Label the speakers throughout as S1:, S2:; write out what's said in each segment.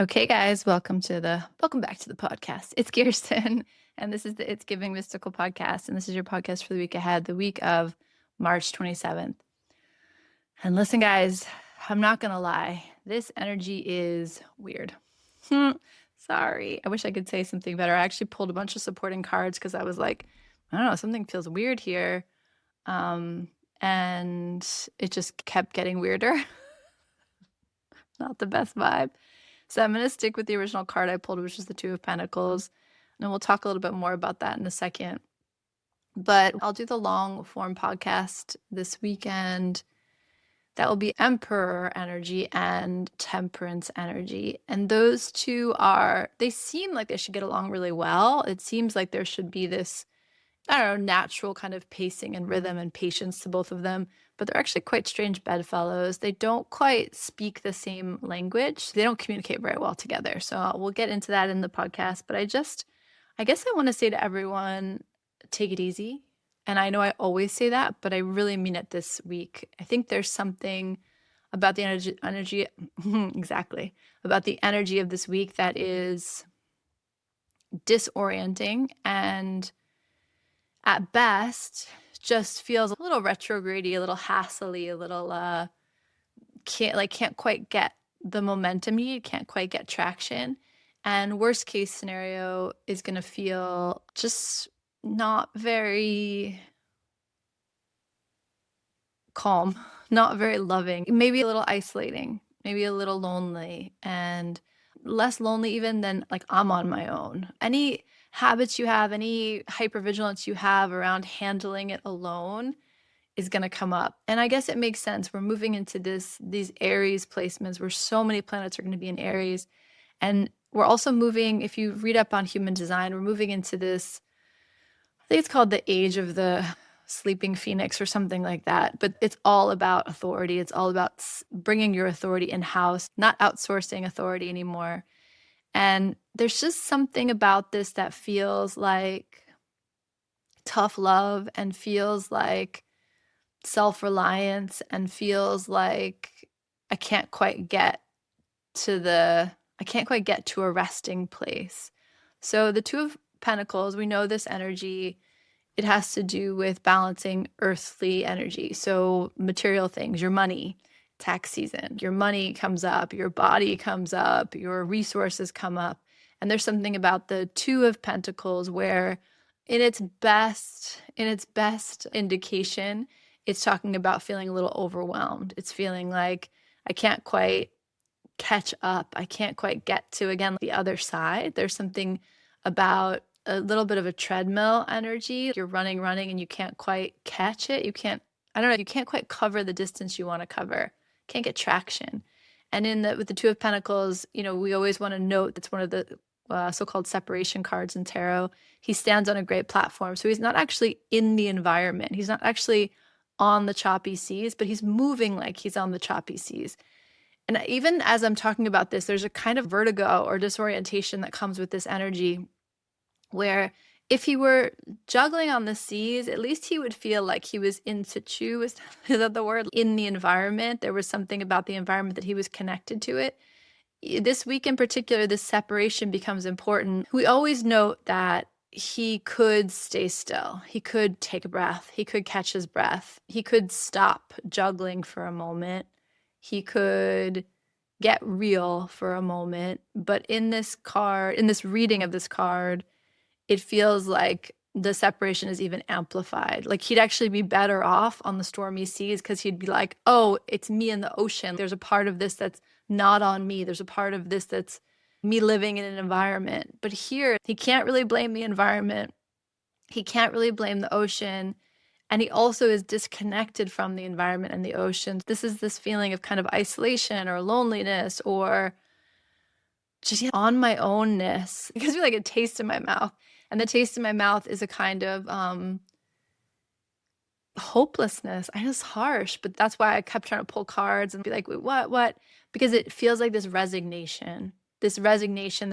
S1: Okay, guys, welcome back to the podcast. It's Kirsten, and this is the It's Giving Mystical podcast, and this is your podcast for the week ahead, the week of March 27th. And listen, guys, I'm not gonna lie, this energy is weird. Sorry, I wish I could say something better. I actually pulled a bunch of supporting cards because I was like, I don't know, something feels weird here, and it just kept getting weirder. Not the best vibe. So I'm going to stick with the original card I pulled, which is the Two of Pentacles. And we'll talk a little bit more about that in a second. But I'll do the long form podcast this weekend. That will be Emperor energy and Temperance energy. And those two they seem like they should get along really well. It seems like there should be this, I don't know, natural kind of pacing and rhythm and patience to both of them, but they're actually quite strange bedfellows. They don't quite speak the same language. They don't communicate very well together. So we'll get into that in the podcast, but I guess I want to say to everyone, take it easy. And I know I always say that, but I really mean it this week. I think there's something about the energy exactly, about the energy of this week that is disorienting and at best just feels a little retrograde-y, a little hassly, a little can't quite get the momentum you need, can't quite get traction. And worst case scenario is going to feel just not very calm, not very loving, maybe a little isolating, maybe a little lonely, and less lonely even than like I'm on my own. Any habits you have, any hypervigilance you have around handling it alone is going to come up. And I guess it makes sense. We're moving into these Aries placements where so many planets are going to be in Aries. And we're also moving, if you read up on human design, we're moving into this, I think it's called the age of the sleeping phoenix or something like that. But it's all about authority. It's all about bringing your authority in-house, not outsourcing authority anymore. And there's just something about this that feels like tough love and feels like self-reliance and feels like I can't quite get to a resting place. So the Two of Pentacles, we know this energy, it has to do with balancing earthly energy. So material things, your money, tax season, your money comes up, your body comes up, your resources come up. And there's something about the Two of Pentacles where in its best indication, it's talking about feeling a little overwhelmed. It's feeling like I can't quite catch up. I can't quite get to, again, the other side. There's something about a little bit of a treadmill energy. You're running, and you can't quite catch it. You can't quite cover the distance you want to cover. Can't get traction. And with the Two of Pentacles, we always want to note that's one of the so-called separation cards in tarot. He stands on a great platform. So he's not actually in the environment. He's not actually on the choppy seas, but he's moving like he's on the choppy seas. And even as I'm talking about this, there's a kind of vertigo or disorientation that comes with this energy where if he were juggling on the seas, at least he would feel like he was in situ, is that the word? In the environment. There was something about the environment that he was connected to it. This week in particular, this separation becomes important. We always note that he could stay still. He could take a breath. He could catch his breath. He could stop juggling for a moment. He could get real for a moment. But in this reading of this card, it feels like the separation is even amplified. Like he'd actually be better off on the stormy seas because he'd be like, oh, it's me in the ocean. There's a part of this that's not on me. There's a part of this that's me living in an environment. But here, he can't really blame the environment. He can't really blame the ocean. And he also is disconnected from the environment and the ocean. This is this feeling of kind of isolation or loneliness or just on my ownness. It gives me like a taste in my mouth. And the taste in my mouth is a kind of hopelessness. I know it's harsh, but that's why I kept trying to pull cards and be like, wait, what? Because it feels like this resignation, the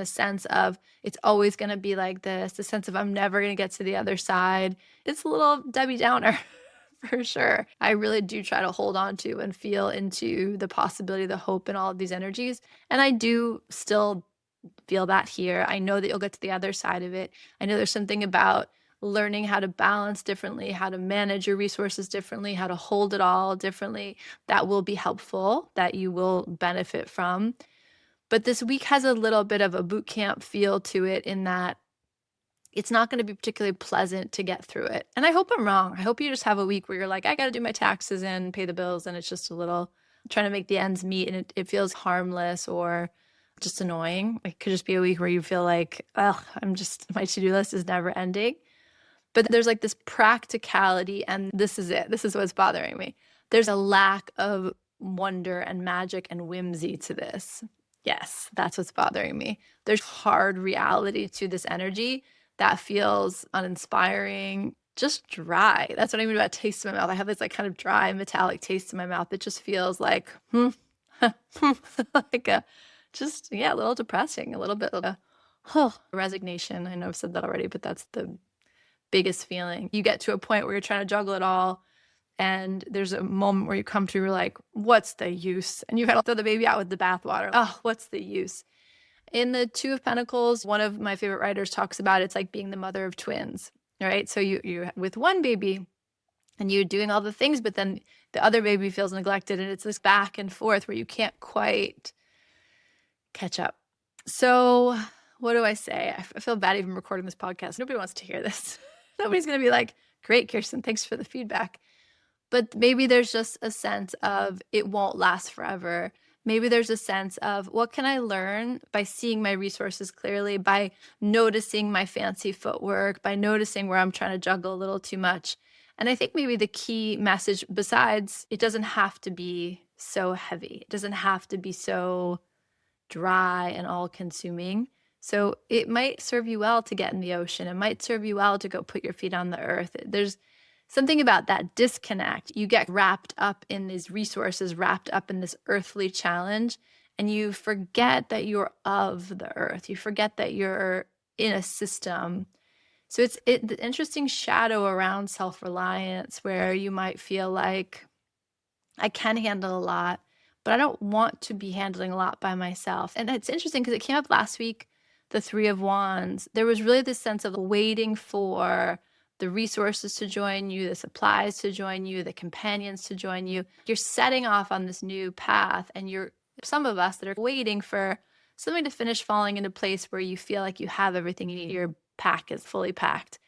S1: sense of it's always going to be like this, the sense of I'm never going to get to the other side. It's a little Debbie Downer For sure. I really do try to hold on to and feel into the possibility, the hope in all of these energies. And I do still feel that here. I know that you'll get to the other side of it. I know there's something about learning how to balance differently, how to manage your resources differently, how to hold it all differently that will be helpful, that you will benefit from. But this week has a little bit of a boot camp feel to it in that it's not going to be particularly pleasant to get through it. And I hope I'm wrong. I hope you just have a week where you're like, I got to do my taxes and pay the bills. And it's just a little trying to make the ends meet. And it feels harmless or just annoying. It could just be a week where you feel like, oh, my to-do list is never ending. But there's like this practicality. And this is it. This is what's bothering me. There's a lack of wonder and magic and whimsy to this. Yes, that's what's bothering me. There's hard reality to this energy that feels uninspiring, just dry. That's what I mean about taste in my mouth. I have this like kind of dry metallic taste in my mouth. It just feels like, like a little depressing, a little bit of a resignation. I know I've said that already, but that's the biggest feeling. You get to a point where you're trying to juggle it all. And there's a moment where you come to, you're like, what's the use? And you got to throw the baby out with the bathwater. Oh, what's the use? In the Two of Pentacles, one of my favorite writers talks about it's like being the mother of twins, right? So you're with one baby and you're doing all the things, but then the other baby feels neglected and it's this back and forth where you can't quite catch up. So what do I say? I feel bad even recording this podcast. Nobody wants to hear this. Nobody's going to be like, great, Kirsten, thanks for the feedback. But maybe there's just a sense of it won't last forever. Maybe there's a sense of what can I learn by seeing my resources clearly, by noticing my fancy footwork, by noticing where I'm trying to juggle a little too much. And I think maybe the key message, besides it doesn't have to be so heavy, it doesn't have to be so dry and all-consuming. So it might serve you well to get in the ocean. It might serve you well to go put your feet on the earth. There's something about that disconnect. You get wrapped up in these resources, wrapped up in this earthly challenge, and you forget that you're of the earth. You forget that you're in a system. So it's the interesting shadow around self-reliance where you might feel like I can handle a lot, but I don't want to be handling a lot by myself. And it's interesting because it came up last week, the Three of Wands. There was really this sense of waiting for the resources to join you, the supplies to join you, the companions to join you. You're setting off on this new path, and you're some of us that are waiting for something to finish falling into place where you feel like you have everything you need. Your pack is fully packed.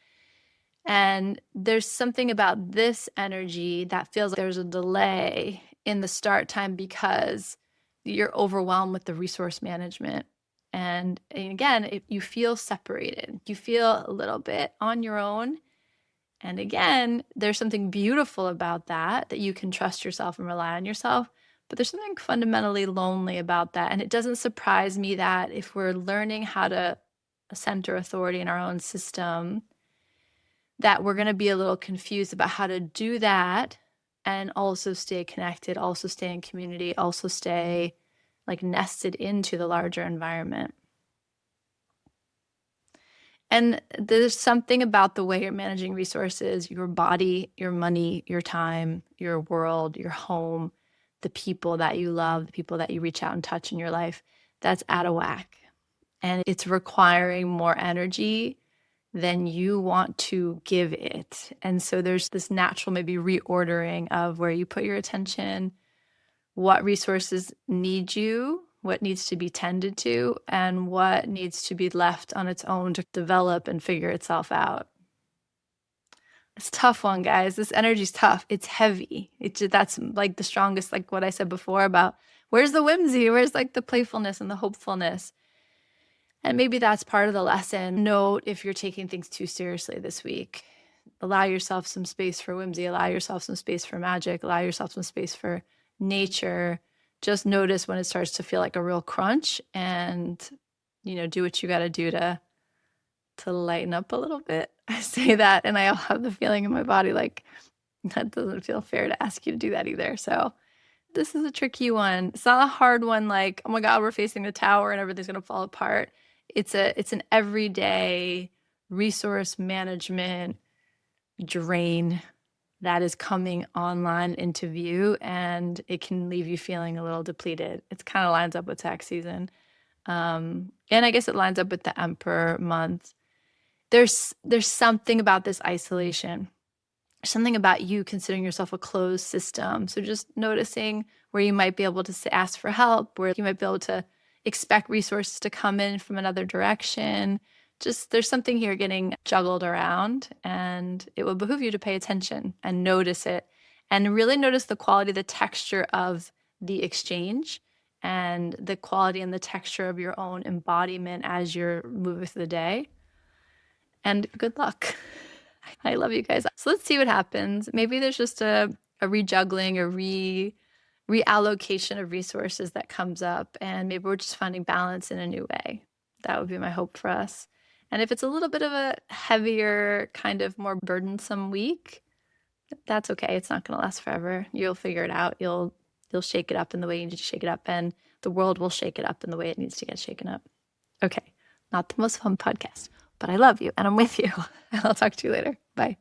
S1: And there's something about this energy that feels like there's a delay in the start time because you're overwhelmed with the resource management. And again, you feel separated. You feel a little bit on your own. And again, there's something beautiful about that you can trust yourself and rely on yourself. But there's something fundamentally lonely about that. And it doesn't surprise me that if we're learning how to center authority in our own system, that we're going to be a little confused about how to do that and also stay connected, also stay in community, also stay like nested into the larger environment. And there's something about the way you're managing resources, your body, your money, your time, your world, your home, the people that you love, the people that you reach out and touch in your life, that's out of whack. And it's requiring more energy than you want to give it. And so there's this natural maybe reordering of where you put your attention, what resources need you, what needs to be tended to, and what needs to be left on its own to develop and figure itself out. It's a tough one, guys. This energy's tough. It's heavy. That's like the strongest, like what I said before about where's the whimsy? Where's like the playfulness and the hopefulness? And maybe that's part of the lesson. Note if you're taking things too seriously this week. Allow yourself some space for whimsy. Allow yourself some space for magic. Allow yourself some space for nature. Just notice when it starts to feel like a real crunch and, do what you got to do to lighten up a little bit. I say that and I have the feeling in my body like that doesn't feel fair to ask you to do that either. So this is a tricky one. It's not a hard one like, oh my God, we're facing the tower and everything's going to fall apart. It's an everyday resource management drain that is coming online into view, and it can leave you feeling a little depleted. It kind of lines up with tax season. And I guess it lines up with the Emperor month. There's something about this isolation, something about you considering yourself a closed system. So just noticing where you might be able to ask for help, where you might be able to expect resources to come in from another direction. Just there's something here getting juggled around, and it will behoove you to pay attention and notice it, and really notice the quality, the texture of the exchange, and the quality and the texture of your own embodiment as you're moving through the day. And good luck. I love you guys. So let's see what happens. Maybe there's just a rejuggling, a reallocation of resources that comes up, and maybe we're just finding balance in a new way. That would be my hope for us. And if it's a little bit of a heavier, kind of more burdensome week, that's okay. It's not going to last forever. You'll figure it out. You'll shake it up in the way you need to shake it up, and the world will shake it up in the way it needs to get shaken up. Okay, not the most fun podcast, but I love you and I'm with you. And I'll talk to you later. Bye.